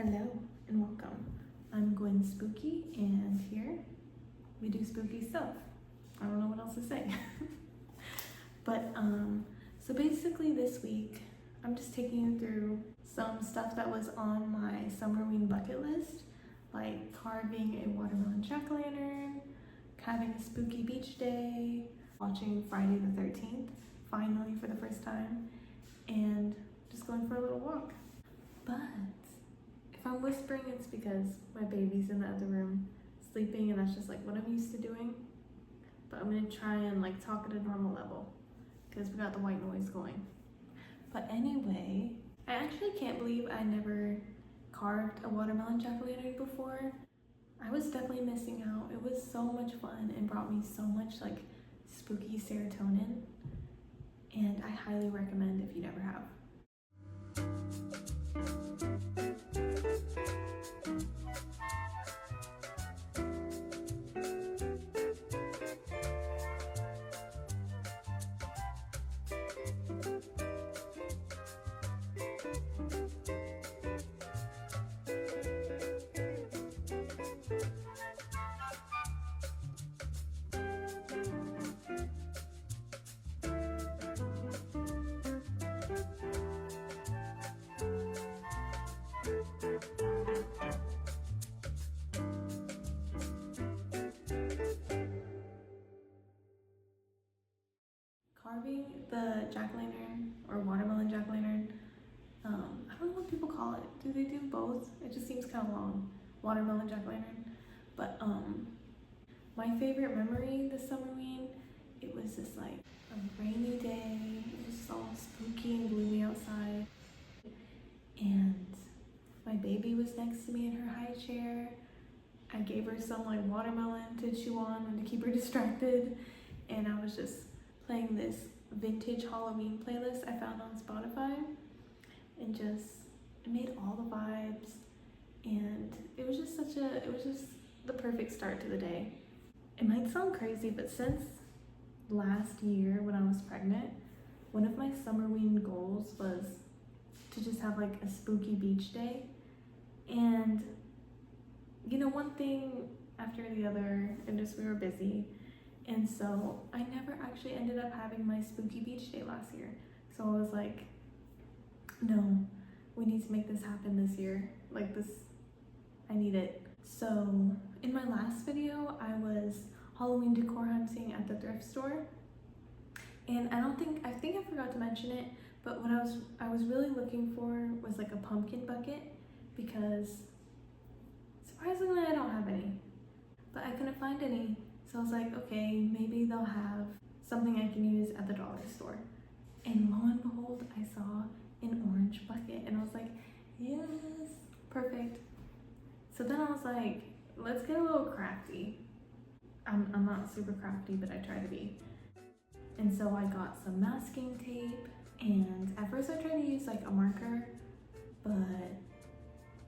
Hello and welcome. I'm Gwen Spooky, and here we do spooky stuff. I don't know what else to say. But so basically this week I'm just taking you through some stuff that was on my Summerween bucket list, like carving a watermelon jack-o'-lantern, having a spooky beach day, watching Friday the 13th finally for the first time, and just going for a little walk. But if I'm whispering, it's because my baby's in the other room sleeping, and that's just like what I'm used to doing. But I'm gonna try and like talk at a normal level because we got the white noise going. But anyway, I actually can't believe I never carved a watermelon jack-o'-lantern before. I was definitely missing out. It was so much fun and brought me so much like spooky serotonin, and I highly recommend if you never have. Carving the jack-o'-lantern or watermelon jack-o'-lantern, I don't know what people call it. Do they do both? It just seems kind of long. Watermelon jack-o'-lantern. But my favorite memory this Summerween, it was just like a rainy day. It was all spooky and gloomy outside, and my baby was next to me in her high chair. I gave her some like watermelon to chew on and to keep her distracted, and I was just playing this vintage Halloween playlist I found on Spotify, and it made all the vibes, and it was just the perfect start to the day. It might sound crazy, but since last year when I was pregnant, one of my Summerween goals was to just have like a spooky beach day. And you know, one thing after the other, and just we were busy. And so I never actually ended up having my spooky beach day last year. So I was like, no, we need to make this happen this year. Like this, I need it. So in my last video, I was Halloween decor hunting at the thrift store. And I think I forgot to mention it, but what I was really looking for was like a pumpkin bucket, because surprisingly I don't have any, but I couldn't find any. So I was like, okay, maybe they'll have something I can use at the dollar store. And lo and behold, I saw an orange bucket, and I was like, yes, perfect. So then I was like, let's get a little crafty. I'm not super crafty, but I try to be. And so I got some masking tape, and at first I tried to use like a marker, but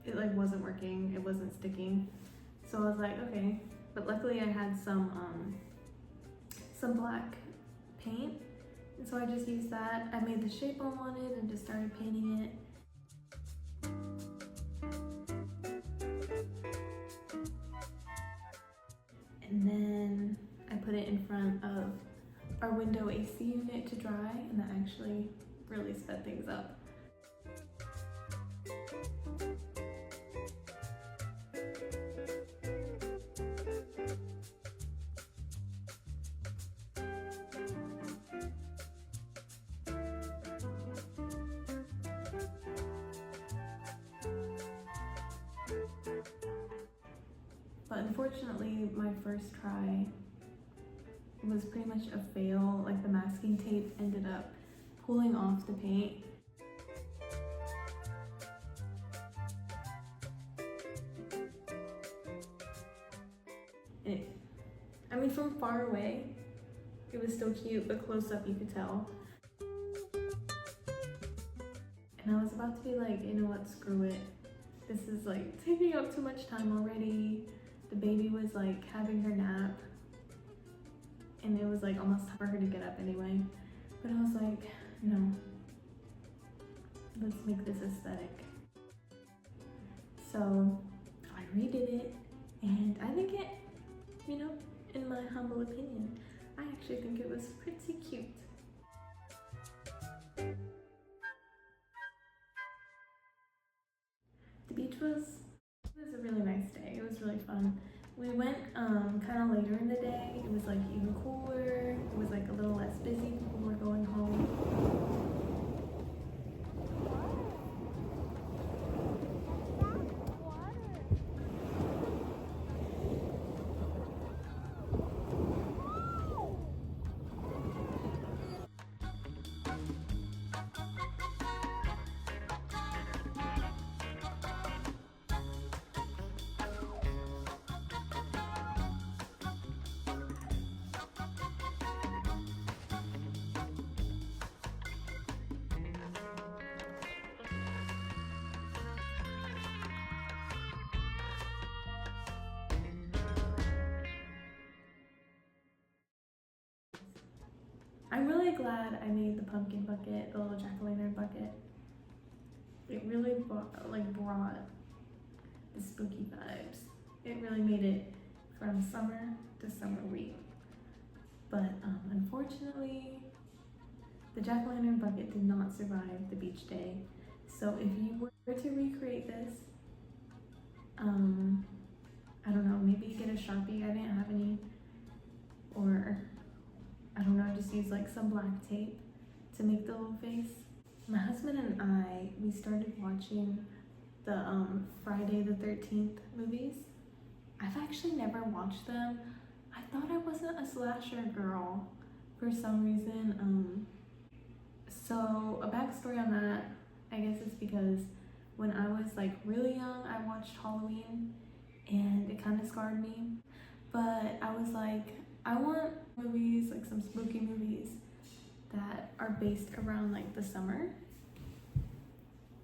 it like wasn't working, it wasn't sticking. So I was like, okay. But luckily I had some black paint, and so I just used that. I made the shape I wanted and just started painting it. And then I put it in front of our window AC unit to dry, and that actually really sped things up. But unfortunately, my first try was pretty much a fail. Like the masking tape ended up pulling off the paint. I mean, from far away, it was still cute, but close up you could tell. And I was about to be like, you know what, screw it. This is like taking up too much time already. The baby was like having her nap, and it was like almost time for her to get up anyway. But I was like, no, let's make this aesthetic. So So I redid it, and I think it, you know, in my humble opinion, I actually think it was pretty cute. The beach was a really nice day. It was really fun. We went kind of later in the day. It was like even cooler. It was like a little less busy. People were going home. I'm really glad I made the pumpkin bucket, the little jack-o'-lantern bucket. It really brought the spooky vibes. It really made it from summer to summer real. But unfortunately, the jack-o'-lantern bucket did not survive the beach day. So if you were to recreate this, I don't know, maybe get a Sharpie. I didn't have any. Or I don't know, just use like some black tape to make the little face. My husband and I, we started watching the Friday the 13th movies. I've actually never watched them. I thought I wasn't a slasher girl for some reason. So a backstory on that, I guess it's because when I was like really young, I watched Halloween and it kind of scarred me. But I was like, I want movies, like some spooky movies that are based around like the summer.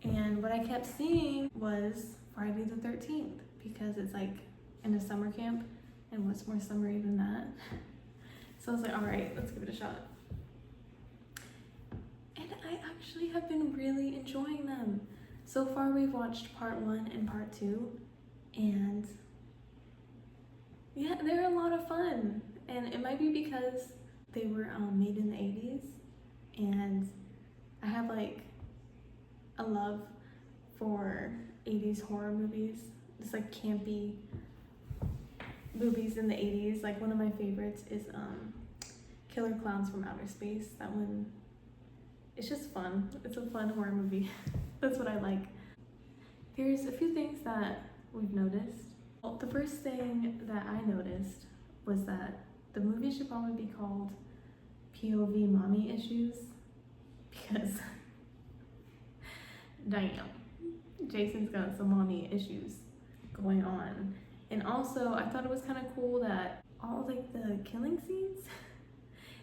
And what I kept seeing was Friday the 13th because it's like in a summer camp, and what's more summery than that? So I was like, all right, let's give it a shot. And I actually have been really enjoying them. So far we've watched part 1 and part 2, and yeah, they're a lot of fun. And it might be because they were made in the 80s, and I have like a love for 80s horror movies, just like campy movies in the 80s. Like one of my favorites is Killer Clowns from Outer Space. That one, it's just fun. It's a fun horror movie. That's what I like. There's a few things that we've noticed. Well, the first thing that I noticed was that the movie should probably be called POV Mommy Issues, because damn, Jason's got some mommy issues going on. And also, I thought it was kind of cool that all like the killing scenes,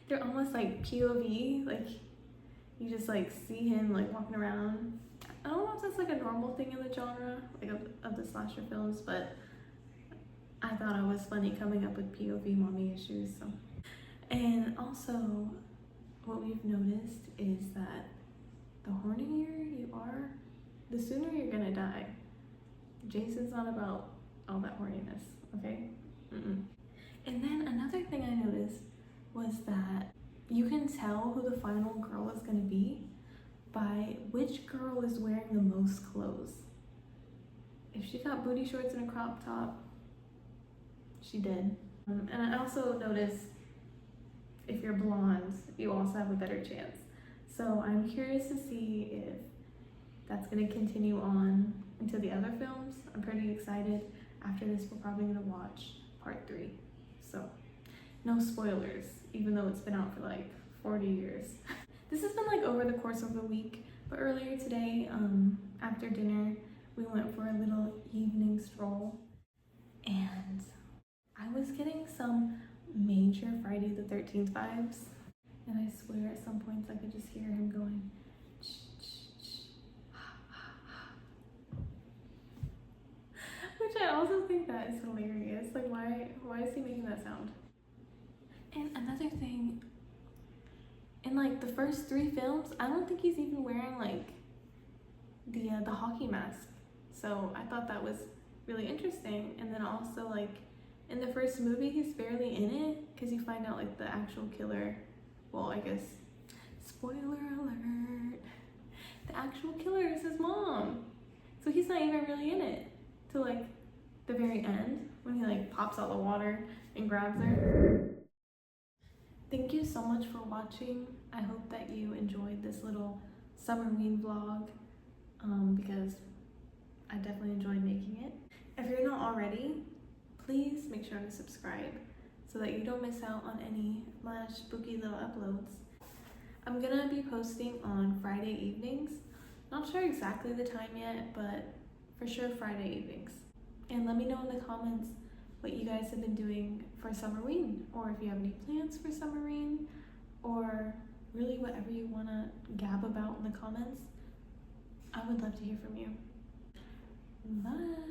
they're almost like POV, like you just like see him like walking around. I don't know if that's like a normal thing in the genre, like of the slasher films, but I thought it was funny coming up with POV mommy issues. So. And also, what we've noticed is that the hornier you are, the sooner you're gonna die. Jason's not about all that horniness, okay? And then another thing I noticed was that you can tell who the final girl is gonna be by which girl is wearing the most clothes. If she got booty shorts and a crop top, she did. And I also noticed if you're blonde, you also have a better chance. So I'm curious to see if that's gonna continue on into the other films. I'm pretty excited. After this, we're probably gonna watch part 3. So no spoilers, even though it's been out for like 40 years. This has been like over the course of the week, but earlier today, after dinner, we went for a little evening stroll, and I was getting some major Friday the 13th vibes, and I swear at some points I could just hear him going, which I also think that is hilarious. Like, why is he making that sound? And another thing, in like the first 3 films, I don't think he's even wearing like the hockey mask. So I thought that was really interesting. And then also, like, in the first movie, he's barely in it because you find out, like, the actual killer, well, I guess, spoiler alert, the actual killer is his mom. So he's not even really in it till, like, the very end when he, like, pops out the water and grabs her. Thank you so much for watching. I hope that you enjoyed this little Summerween vlog because I definitely enjoyed making it. If you're not already, please make sure to subscribe so that you don't miss out on any of my spooky little uploads. I'm gonna be posting on Friday evenings. Not sure exactly the time yet, but for sure Friday evenings. And let me know in the comments what you guys have been doing for Summerween, or if you have any plans for Summerween, or really whatever you wanna gab about in the comments. I would love to hear from you. Bye.